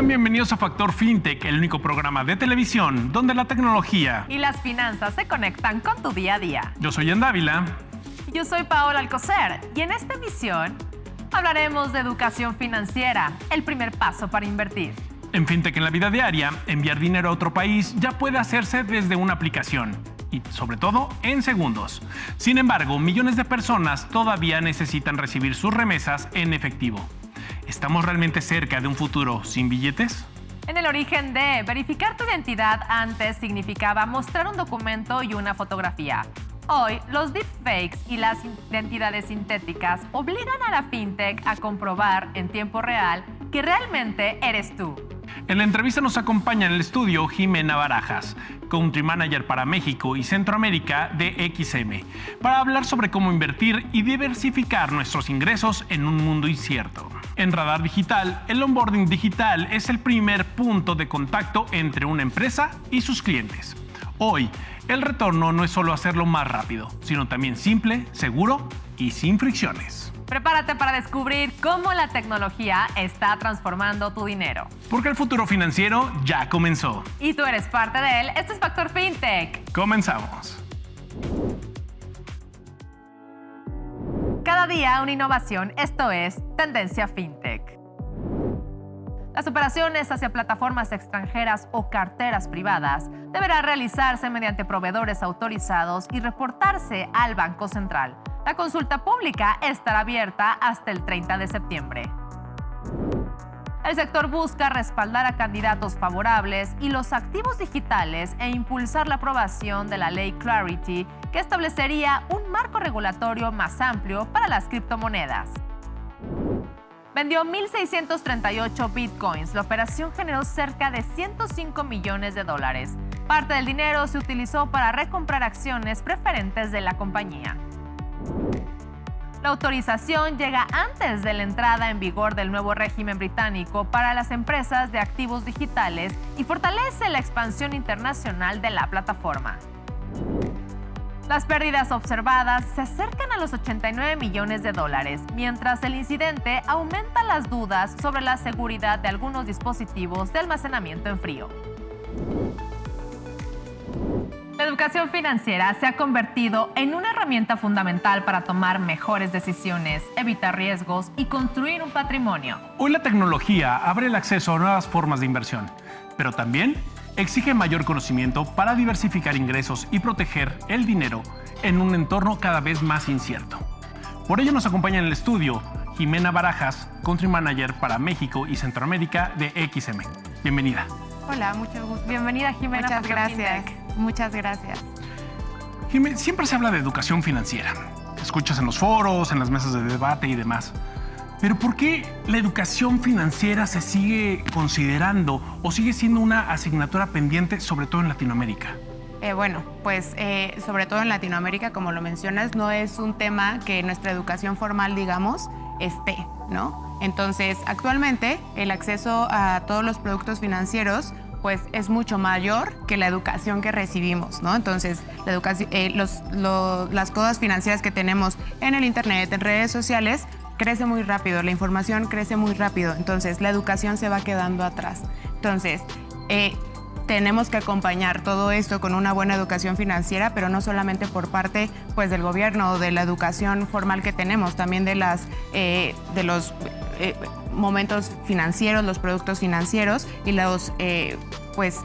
Sean bienvenidos a Factor FinTech, el único programa de televisión donde la tecnología y las finanzas se conectan con tu día a día. Yo soy Ian Dávila. Yo soy Paola Alcocer y en esta emisión hablaremos de educación financiera, el primer paso para invertir. En FinTech en la vida diaria, enviar dinero a otro país ya puede hacerse desde una aplicación y, sobre todo, en segundos. Sin embargo, millones de personas todavía necesitan recibir sus remesas en efectivo. ¿Estamos realmente cerca de un futuro sin billetes? En el origen de verificar tu identidad antes significaba mostrar un documento y una fotografía. Hoy, los deepfakes y las identidades sintéticas obligan a la fintech a comprobar en tiempo real que realmente eres tú. En la entrevista nos acompaña en el estudio Jimena Barajas, Country Manager para México y Centroamérica de XM, para hablar sobre cómo invertir y diversificar nuestros ingresos en un mundo incierto. En Radar Digital, el onboarding digital es el primer punto de contacto entre una empresa y sus clientes. Hoy, el retorno no es solo hacerlo más rápido, sino también simple, seguro y sin fricciones. Prepárate para descubrir cómo la tecnología está transformando tu dinero. Porque el futuro financiero ya comenzó. Y tú eres parte de él. Esto es Factor FinTech. Comenzamos. Cada día una innovación, esto es Tendencia FinTech. Las operaciones hacia plataformas extranjeras o carteras privadas deberán realizarse mediante proveedores autorizados y reportarse al Banco Central. La consulta pública estará abierta hasta el 30 de septiembre. El sector busca respaldar a candidatos favorables y los activos digitales e impulsar la aprobación de la ley Clarity, que establecería un marco regulatorio más amplio para las criptomonedas. Vendió 1.638 bitcoins. La operación generó cerca de $105 millones. Parte del dinero se utilizó para recomprar acciones preferentes de la compañía. La autorización llega antes de la entrada en vigor del nuevo régimen británico para las empresas de activos digitales y fortalece la expansión internacional de la plataforma. Las pérdidas observadas se acercan a los $89 millones, mientras el incidente aumenta las dudas sobre la seguridad de algunos dispositivos de almacenamiento en frío. La educación financiera se ha convertido en una herramienta fundamental para tomar mejores decisiones, evitar riesgos y construir un patrimonio. Hoy la tecnología abre el acceso a nuevas formas de inversión, pero también exige mayor conocimiento para diversificar ingresos y proteger el dinero en un entorno cada vez más incierto. Por ello nos acompaña en el estudio Jimena Barajas, Country Manager para México y Centroamérica de XM. Bienvenida. Hola, mucho gusto. Bienvenida, Jimena. Muchas gracias. Muchas gracias. Jimena, siempre se habla de educación financiera. Escuchas en los foros, en las mesas de debate y demás. Pero ¿por qué la educación financiera se sigue considerando o sigue siendo una asignatura pendiente, sobre todo en Latinoamérica? Sobre todo en Latinoamérica, como lo mencionas, no es un tema que nuestra educación formal, digamos, esté, ¿no? Entonces, actualmente, el acceso a todos los productos financieros pues es mucho mayor que la educación que recibimos, ¿no? Entonces, la educación, las cosas financieras que tenemos en el internet, en redes sociales, crece muy rápido, la información crece muy rápido, entonces la educación se va quedando atrás. Entonces, tenemos que acompañar todo esto con una buena educación financiera, pero no solamente por parte pues, del gobierno o de la educación formal que tenemos, también de los momentos financieros, los productos financieros y los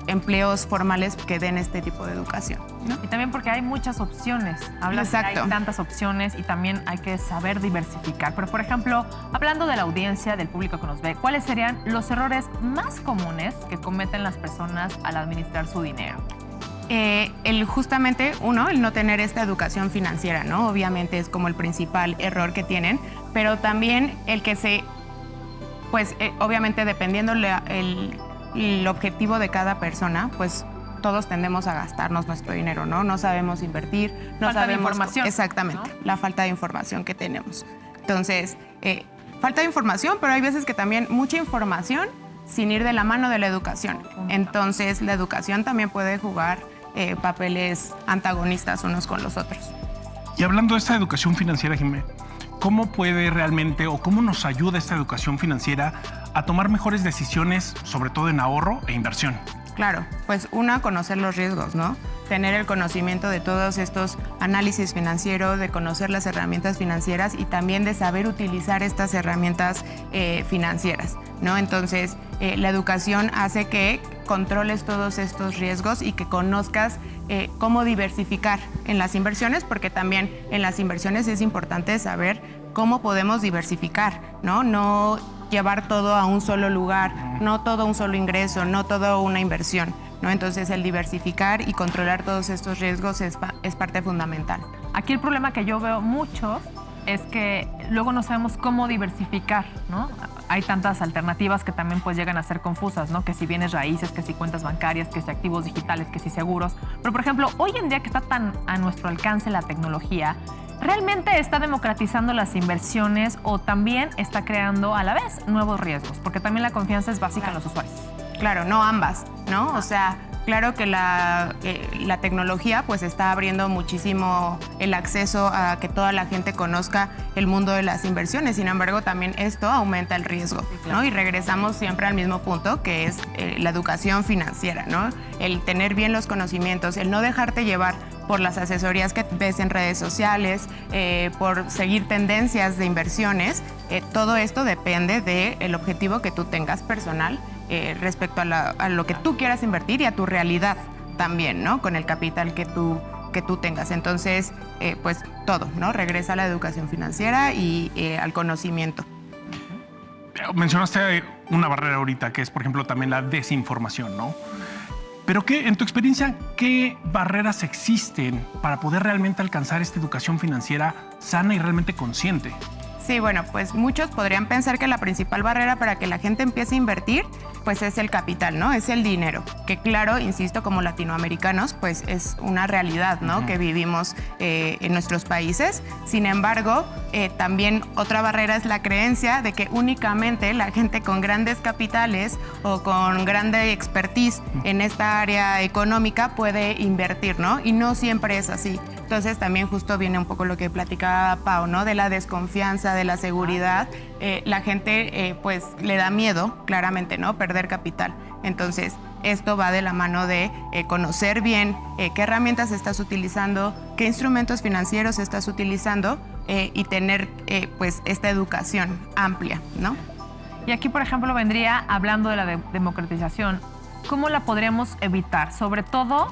empleos formales que den este tipo de educación, ¿no? Y también porque hay muchas opciones. Hablas de que hay tantas opciones y también hay que saber diversificar. Pero, por ejemplo, hablando de la audiencia, del público que nos ve, ¿cuáles serían los errores más comunes que cometen las personas al administrar su dinero? Justamente, el no tener esta educación financiera, ¿no? Obviamente es como el principal error que tienen, pero también el que obviamente dependiendo el objetivo de cada persona, pues todos tendemos a gastarnos nuestro dinero, ¿no? No sabemos invertir, no falta sabemos... de información. Exactamente, ¿no? La falta de información que tenemos. Entonces, falta de información, pero hay veces que también mucha información sin ir de la mano de la educación. Entonces, la educación también puede jugar papeles antagonistas unos con los otros. Y hablando de esta educación financiera, Jimena, ¿cómo puede realmente o cómo nos ayuda esta educación financiera a tomar mejores decisiones, sobre todo en ahorro e inversión? Claro, pues una, conocer los riesgos, ¿no? Tener el conocimiento de todos estos análisis financieros, de conocer las herramientas financieras y también de saber utilizar estas herramientas financieras, ¿no? Entonces, la educación hace que controles todos estos riesgos y que conozcas cómo diversificar en las inversiones, porque también en las inversiones es importante saber cómo podemos diversificar, ¿no? No llevar todo a un solo lugar, no todo un solo ingreso, no todo una inversión, ¿no? Entonces el diversificar y controlar todos estos riesgos es parte fundamental. Aquí el problema que yo veo mucho es que luego no sabemos cómo diversificar, ¿no? Hay tantas alternativas que también pues llegan a ser confusas, ¿no? Que si bienes raíces, que si cuentas bancarias, que si activos digitales, que si seguros. Pero por ejemplo, hoy en día que está tan a nuestro alcance la tecnología, ¿realmente está democratizando las inversiones o también está creando a la vez nuevos riesgos? Porque también la confianza es básica en los usuarios. Claro, no ambas, ¿no? O sea, claro que la tecnología pues está abriendo muchísimo el acceso a que toda la gente conozca el mundo de las inversiones. Sin embargo, también esto aumenta el riesgo, ¿no? Y regresamos siempre al mismo punto, que es la educación financiera, ¿no? El tener bien los conocimientos, el no dejarte llevar por las asesorías que ves en redes sociales, por seguir tendencias de inversiones. Todo esto depende del objetivo que tú tengas personal respecto a lo que tú quieras invertir y a tu realidad también, ¿no? Con el capital que tú tengas. Entonces, pues todo, ¿no? Regresa a la educación financiera y al conocimiento. Mencionaste una barrera ahorita, que es, por ejemplo, también la desinformación, ¿no? Pero en tu experiencia, ¿qué barreras existen para poder realmente alcanzar esta educación financiera sana y realmente consciente? Sí, bueno, pues muchos podrían pensar que la principal barrera para que la gente empiece a invertir, pues es el capital, ¿no? Es el dinero, que claro, insisto, como latinoamericanos, pues es una realidad, ¿no? Que vivimos en nuestros países. Sin embargo, también otra barrera es la creencia de que únicamente la gente con grandes capitales o con grande expertise en esta área económica puede invertir, ¿no? Y no siempre es así. Entonces también justo viene un poco lo que platicaba Pau, ¿no? De la desconfianza, de la seguridad. La gente pues le da miedo, claramente, ¿no? Perder capital. Entonces esto va de la mano de conocer bien qué herramientas estás utilizando, qué instrumentos financieros estás utilizando y tener pues esta educación amplia, ¿no? Y aquí, por ejemplo, vendría hablando de la democratización. ¿Cómo la podríamos evitar? Sobre todo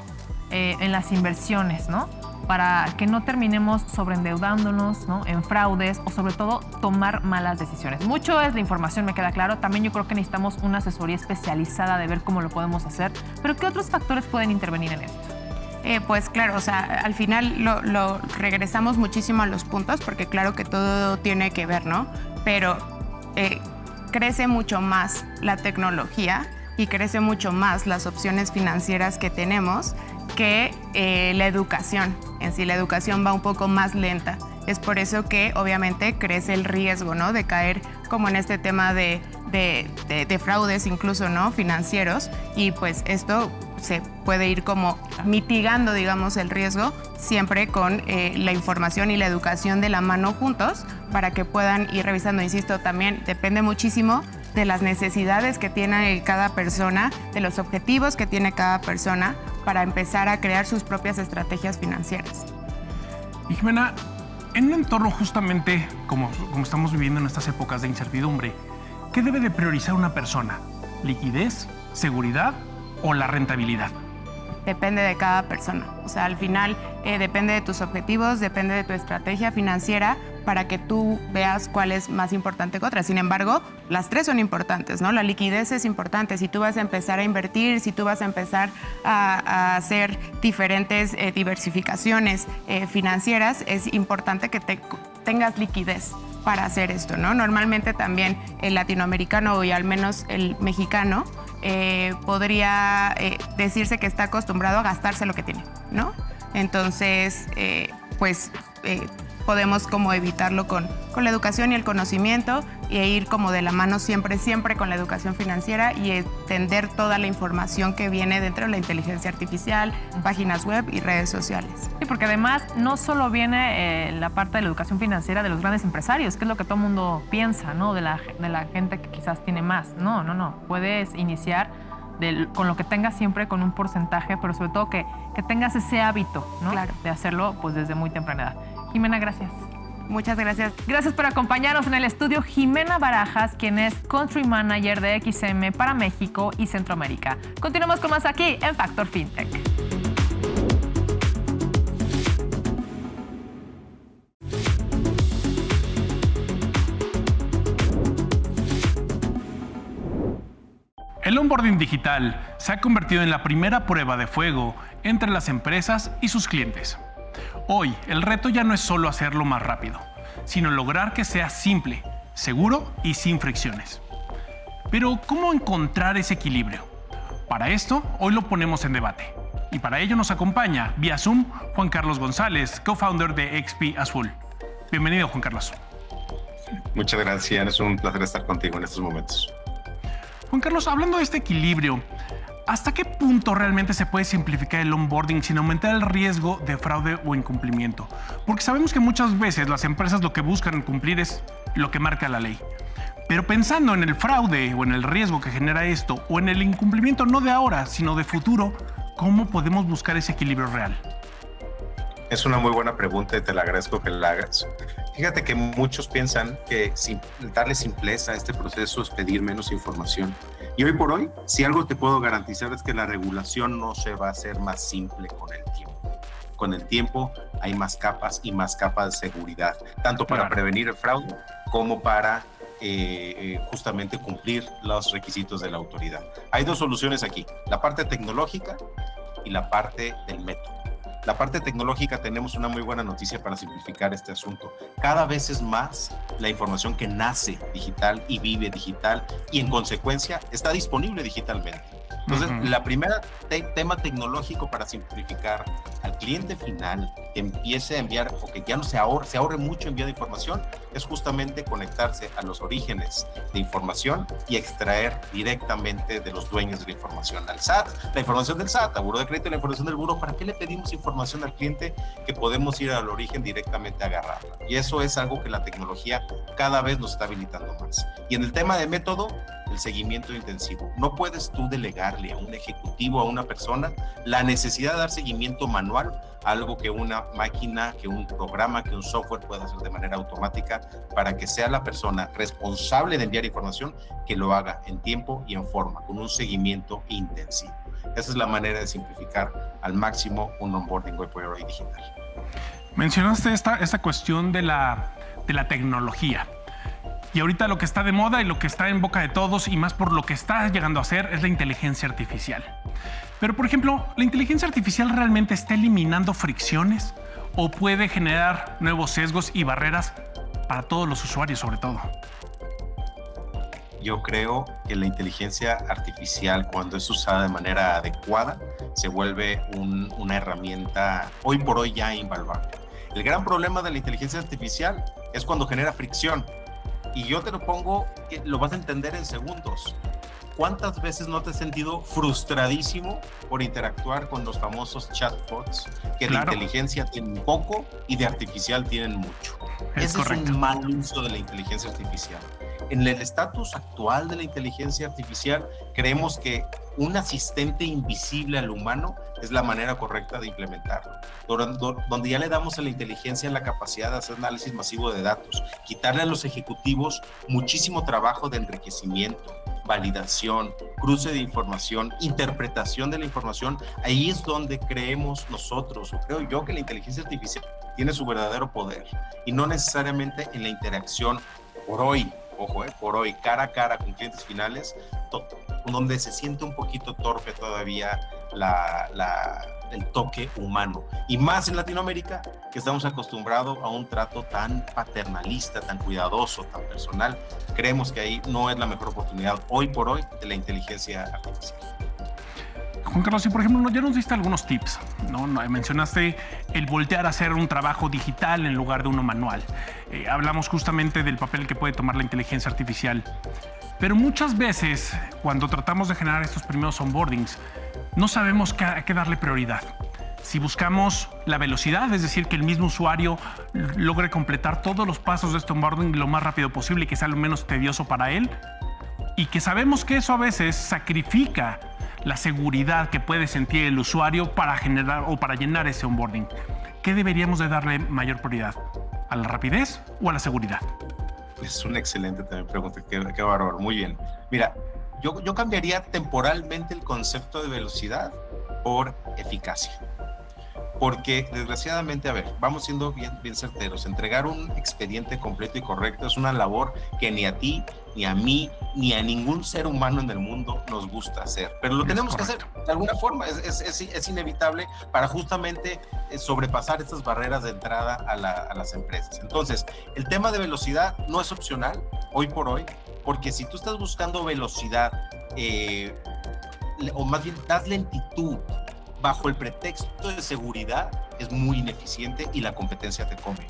en las inversiones, ¿no? Para que no terminemos sobreendeudándonos, ¿no? En fraudes o sobre todo tomar malas decisiones. Mucho es la información, me queda claro. También yo creo que necesitamos una asesoría especializada de ver cómo lo podemos hacer. Pero ¿qué otros factores pueden intervenir en esto? Pues claro, o sea, al final lo regresamos muchísimo a los puntos porque claro que todo tiene que ver, ¿no? Pero crece mucho más la tecnología y crece mucho más las opciones financieras que tenemos que la educación. En sí, la educación va un poco más lenta. Es por eso que obviamente crece el riesgo, ¿no? De caer como en este tema de fraudes incluso, ¿no? Financieros. Y pues esto se puede ir como mitigando, digamos, el riesgo siempre con la información y la educación de la mano juntos para que puedan ir revisando. Insisto, también depende muchísimo de las necesidades que tiene cada persona, de los objetivos que tiene cada persona para empezar a crear sus propias estrategias financieras. Y Jimena, en un entorno justamente como estamos viviendo en estas épocas de incertidumbre, ¿qué debe de priorizar una persona? ¿Liquidez, seguridad o la rentabilidad? Depende de cada persona. O sea, al final depende de tus objetivos, depende de tu estrategia financiera para que tú veas cuál es más importante que otra. Sin embargo, las tres son importantes, ¿no? La liquidez es importante. Si tú vas a empezar a invertir, si tú vas a empezar a hacer diferentes diversificaciones financieras, es importante que tengas liquidez para hacer esto, ¿no? Normalmente también el latinoamericano y al menos el mexicano podría decirse que está acostumbrado a gastarse lo que tiene, ¿no? Entonces, podemos como evitarlo con la educación y el conocimiento e ir como de la mano siempre con la educación financiera y entender toda la información que viene dentro de la inteligencia artificial, páginas web y redes sociales. Sí, porque además no solo viene la parte de la educación financiera de los grandes empresarios, que es lo que todo el mundo piensa, ¿no? De la gente que quizás tiene más. No. Puedes iniciar con lo que tengas siempre con un porcentaje, pero sobre todo que tengas ese hábito, ¿no? Claro. De hacerlo pues desde muy temprana edad. Jimena, gracias. Muchas gracias. Gracias por acompañarnos en el estudio Jimena Barajas, quien es Country Manager de XM para México y Centroamérica. Continuamos con más aquí en Factor FinTech. El onboarding digital se ha convertido en la primera prueba de fuego entre las empresas y sus clientes. Hoy, el reto ya no es solo hacerlo más rápido, sino lograr que sea simple, seguro y sin fricciones. Pero, ¿cómo encontrar ese equilibrio? Para esto, hoy lo ponemos en debate. Y para ello nos acompaña, vía Zoom, Juan Carlos González, co-founder de XP Azul. Bienvenido, Juan Carlos. Muchas gracias, es un placer estar contigo en estos momentos. Juan Carlos, hablando de este equilibrio, ¿hasta qué punto realmente se puede simplificar el onboarding sin aumentar el riesgo de fraude o incumplimiento? Porque sabemos que muchas veces las empresas lo que buscan cumplir es lo que marca la ley. Pero pensando en el fraude o en el riesgo que genera esto, o en el incumplimiento no de ahora, sino de futuro, ¿cómo podemos buscar ese equilibrio real? Es una muy buena pregunta y te la agradezco que la hagas. Fíjate que muchos piensan que darle simpleza a este proceso es pedir menos información. Y hoy por hoy, si algo te puedo garantizar es que la regulación no se va a hacer más simple con el tiempo. Con el tiempo hay más capas y más capas de seguridad, tanto para prevenir el fraude como para justamente cumplir los requisitos de la autoridad. Hay dos soluciones aquí, la parte tecnológica y la parte del método. La parte tecnológica tenemos una muy buena noticia para simplificar este asunto. Cada vez es más la información que nace digital y vive digital y en consecuencia está disponible digitalmente. Entonces, la primera tema tecnológico para simplificar al cliente final que empiece a enviar o que ya no se ahorre mucho envío de información es justamente conectarse a los orígenes de información y extraer directamente de los dueños de la información al SAT, la información del SAT, al Buró de Crédito, la información del Buró. ¿Para qué le pedimos información al cliente que podemos ir al origen directamente a agarrarla? Y eso es algo que la tecnología cada vez nos está habilitando más. Y en el tema de método, el seguimiento intensivo. No puedes tú delegarle a un ejecutivo, a una persona, la necesidad de dar seguimiento manual a algo que una máquina, que un programa, que un software pueda hacer de manera automática para que sea la persona responsable de enviar información que lo haga en tiempo y en forma, con un seguimiento intensivo. Esa es la manera de simplificar al máximo un onboarding hoy por hoy digital. Mencionaste esta cuestión de la tecnología. Y ahorita lo que está de moda y lo que está en boca de todos, y más por lo que está llegando a ser, es la inteligencia artificial. Pero, por ejemplo, ¿la inteligencia artificial realmente está eliminando fricciones o puede generar nuevos sesgos y barreras para todos los usuarios, sobre todo? Yo creo que la inteligencia artificial, cuando es usada de manera adecuada, se vuelve una herramienta hoy por hoy ya invaluable. El gran problema de la inteligencia artificial es cuando genera fricción. Y yo te lo pongo, lo vas a entender en segundos. ¿Cuántas veces no te has sentido frustradísimo por interactuar con los famosos chatbots que de inteligencia tienen poco y de artificial tienen mucho? Ese es un mal uso de la inteligencia artificial. En el estatus actual de la inteligencia artificial, creemos que un asistente invisible al humano es la manera correcta de implementarlo, donde ya le damos a la inteligencia la capacidad de hacer análisis masivo de datos, quitarle a los ejecutivos muchísimo trabajo de enriquecimiento, validación, cruce de información, interpretación de la información. Ahí es donde creemos nosotros, o creo yo, que la inteligencia artificial tiene su verdadero poder, y no necesariamente en la interacción por hoy, por hoy, cara a cara con clientes finales, donde se siente un poquito torpe todavía el toque humano. Y más en Latinoamérica, que estamos acostumbrados a un trato tan paternalista, tan cuidadoso, tan personal. Creemos que ahí no es la mejor oportunidad hoy por hoy de la inteligencia artificial. Juan Carlos, si por ejemplo ya nos diste algunos tips, ¿no? Mencionaste el voltear a hacer un trabajo digital en lugar de uno manual. Hablamos justamente del papel que puede tomar la inteligencia artificial. Pero muchas veces, cuando tratamos de generar estos primeros onboardings, no sabemos a qué darle prioridad. Si buscamos la velocidad, es decir, que el mismo usuario logre completar todos los pasos de este onboarding lo más rápido posible y que sea lo menos tedioso para él, y que sabemos que eso a veces sacrifica la seguridad que puede sentir el usuario para generar o para llenar ese onboarding. ¿Qué deberíamos de darle mayor prioridad? ¿A la rapidez o a la seguridad? Es una excelente también pregunta, qué bárbaro, muy bien. Mira, yo cambiaría temporalmente el concepto de velocidad por eficacia. Porque desgraciadamente, a ver, vamos siendo bien certeros, entregar un expediente completo y correcto es una labor que ni a ti, ni a mí, ni a ningún ser humano en el mundo nos gusta hacer. Pero lo tenemos que hacer de alguna forma, es inevitable para justamente sobrepasar estas barreras de entrada a las empresas. Entonces, el tema de velocidad no es opcional hoy por hoy, porque si tú estás buscando velocidad, o más bien das lentitud, bajo el pretexto de seguridad, es muy ineficiente y la competencia te come.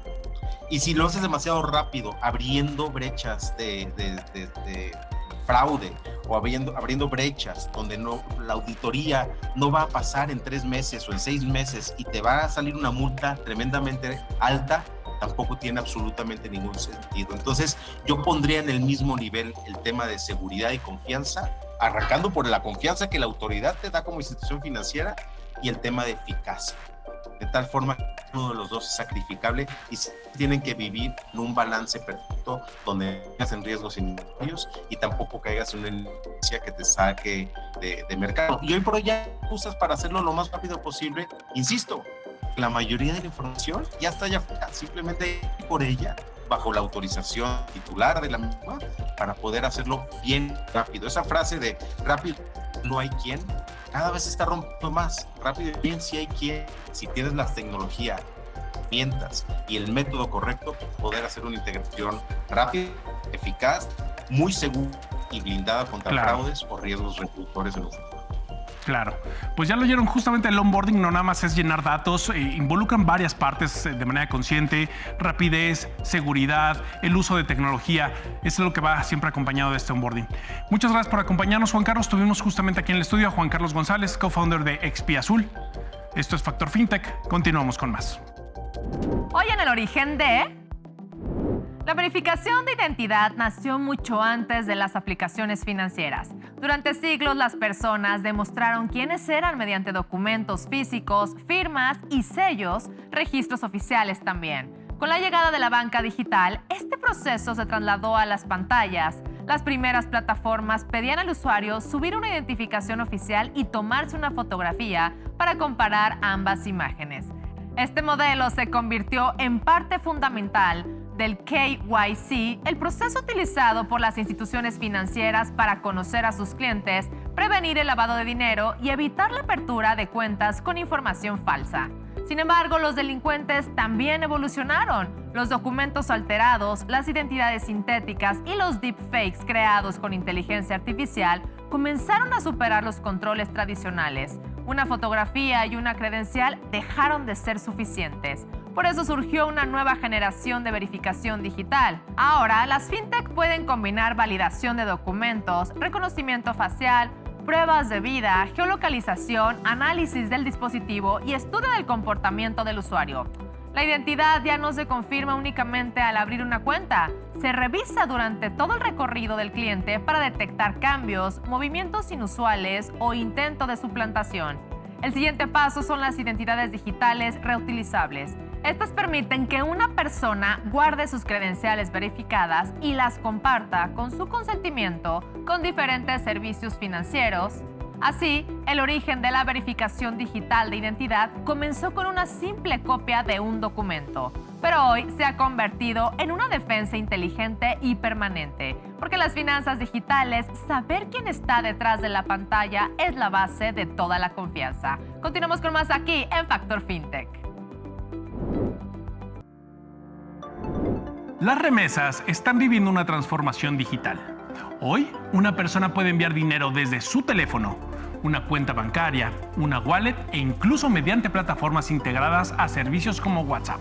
Y si lo haces demasiado rápido, abriendo brechas de fraude o abriendo brechas donde la auditoría no va a pasar en 3 meses o en 6 meses y te va a salir una multa tremendamente alta, tampoco tiene absolutamente ningún sentido. Entonces, yo pondría en el mismo nivel el tema de seguridad y confianza, arrancando por la confianza que la autoridad te da como institución financiera, y el tema de eficacia, de tal forma que uno de los dos es sacrificable y tienen que vivir en un balance perfecto donde no caigas en riesgos innecesarios y tampoco caigas en una inercia que te saque de mercado. Y hoy por hoy ya usas para hacerlo lo más rápido posible. Insisto, la mayoría de la información ya está allá afuera, simplemente por ella, bajo la autorización titular de la misma, para poder hacerlo bien rápido. Esa frase de rápido no hay quien, cada vez se está rompiendo más. Rápido y bien sí hay quien, si tienes las tecnologías, herramientas y el método correcto, poder hacer una integración rápida, eficaz, muy segura y blindada contra fraudes o riesgos reproductores en los futuros. Claro, pues ya lo oyeron, justamente el onboarding no nada más es llenar datos, involucran varias partes de manera consciente, rapidez, seguridad, el uso de tecnología, eso es lo que va siempre acompañado de este onboarding. Muchas gracias por acompañarnos, Juan Carlos. Tuvimos justamente aquí en el estudio a Juan Carlos González, co-founder de XP Azul. Esto es Factor FinTech, continuamos con más. Hoy en el origen de... La verificación de identidad nació mucho antes de las aplicaciones financieras. Durante siglos, las personas demostraron quiénes eran mediante documentos físicos, firmas y sellos, registros oficiales también. Con la llegada de la banca digital, este proceso se trasladó a las pantallas. Las primeras plataformas pedían al usuario subir una identificación oficial y tomarse una fotografía para comparar ambas imágenes. Este modelo se convirtió en parte fundamental del KYC, el proceso utilizado por las instituciones financieras para conocer a sus clientes, prevenir el lavado de dinero y evitar la apertura de cuentas con información falsa. Sin embargo, los delincuentes también evolucionaron. Los documentos alterados, las identidades sintéticas y los deepfakes creados con inteligencia artificial comenzaron a superar los controles tradicionales. Una fotografía y una credencial dejaron de ser suficientes. Por eso surgió una nueva generación de verificación digital. Ahora, las fintech pueden combinar validación de documentos, reconocimiento facial, pruebas de vida, geolocalización, análisis del dispositivo y estudio del comportamiento del usuario. La identidad ya no se confirma únicamente al abrir una cuenta. Se revisa durante todo el recorrido del cliente para detectar cambios, movimientos inusuales o intento de suplantación. El siguiente paso son las identidades digitales reutilizables. Estas permiten que una persona guarde sus credenciales verificadas y las comparta con su consentimiento con diferentes servicios financieros. Así, el origen de la verificación digital de identidad comenzó con una simple copia de un documento, pero hoy se ha convertido en una defensa inteligente y permanente, porque las finanzas digitales, saber quién está detrás de la pantalla es la base de toda la confianza. Continuamos con más aquí en Factor FinTech. Las remesas están viviendo una transformación digital. Hoy, una persona puede enviar dinero desde su teléfono, una cuenta bancaria, una wallet e incluso mediante plataformas integradas a servicios como WhatsApp.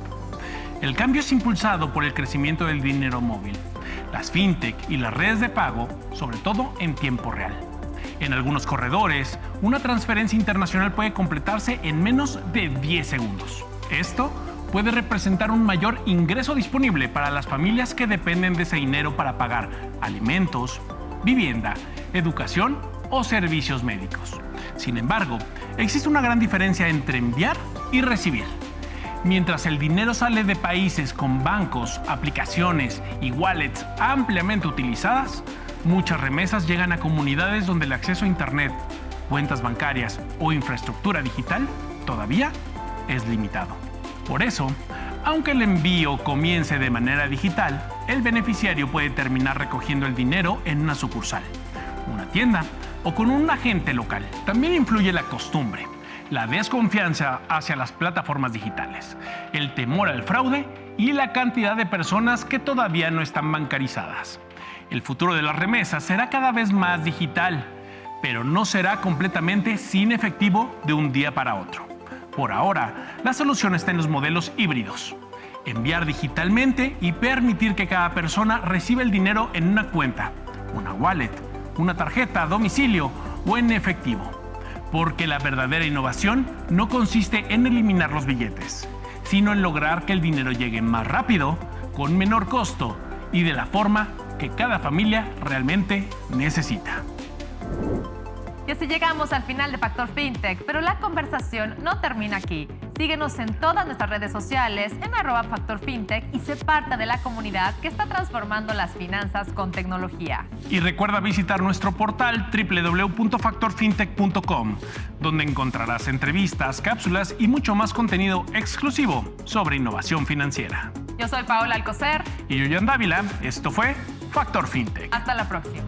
El cambio es impulsado por el crecimiento del dinero móvil, las fintech y las redes de pago, sobre todo en tiempo real. En algunos corredores, una transferencia internacional puede completarse en menos de 10 segundos. Esto puede representar un mayor ingreso disponible para las familias que dependen de ese dinero para pagar alimentos, vivienda, educación o servicios médicos. Sin embargo, existe una gran diferencia entre enviar y recibir. Mientras el dinero sale de países con bancos, aplicaciones y wallets ampliamente utilizadas, muchas remesas llegan a comunidades donde el acceso a Internet, cuentas bancarias o infraestructura digital todavía es limitado. Por eso, aunque el envío comience de manera digital, el beneficiario puede terminar recogiendo el dinero en una sucursal, una tienda o con un agente local. También influye la costumbre, la desconfianza hacia las plataformas digitales, el temor al fraude y la cantidad de personas que todavía no están bancarizadas. El futuro de las remesas será cada vez más digital, pero no será completamente sin efectivo de un día para otro. Por ahora, la solución está en los modelos híbridos. Enviar digitalmente y permitir que cada persona reciba el dinero en una cuenta, una wallet, una tarjeta a domicilio o en efectivo. Porque la verdadera innovación no consiste en eliminar los billetes, sino en lograr que el dinero llegue más rápido, con menor costo y de la forma que cada familia realmente necesita. Y así llegamos al final de Factor FinTech, pero la conversación no termina aquí. Síguenos en todas nuestras redes sociales en @FactorFinTech y sé parte de la comunidad que está transformando las finanzas con tecnología. Y recuerda visitar nuestro portal www.factorfintech.com, donde encontrarás entrevistas, cápsulas y mucho más contenido exclusivo sobre innovación financiera. Yo soy Paola Alcocer. Y yo, Jan Dávila. Esto fue Factor FinTech. Hasta la próxima.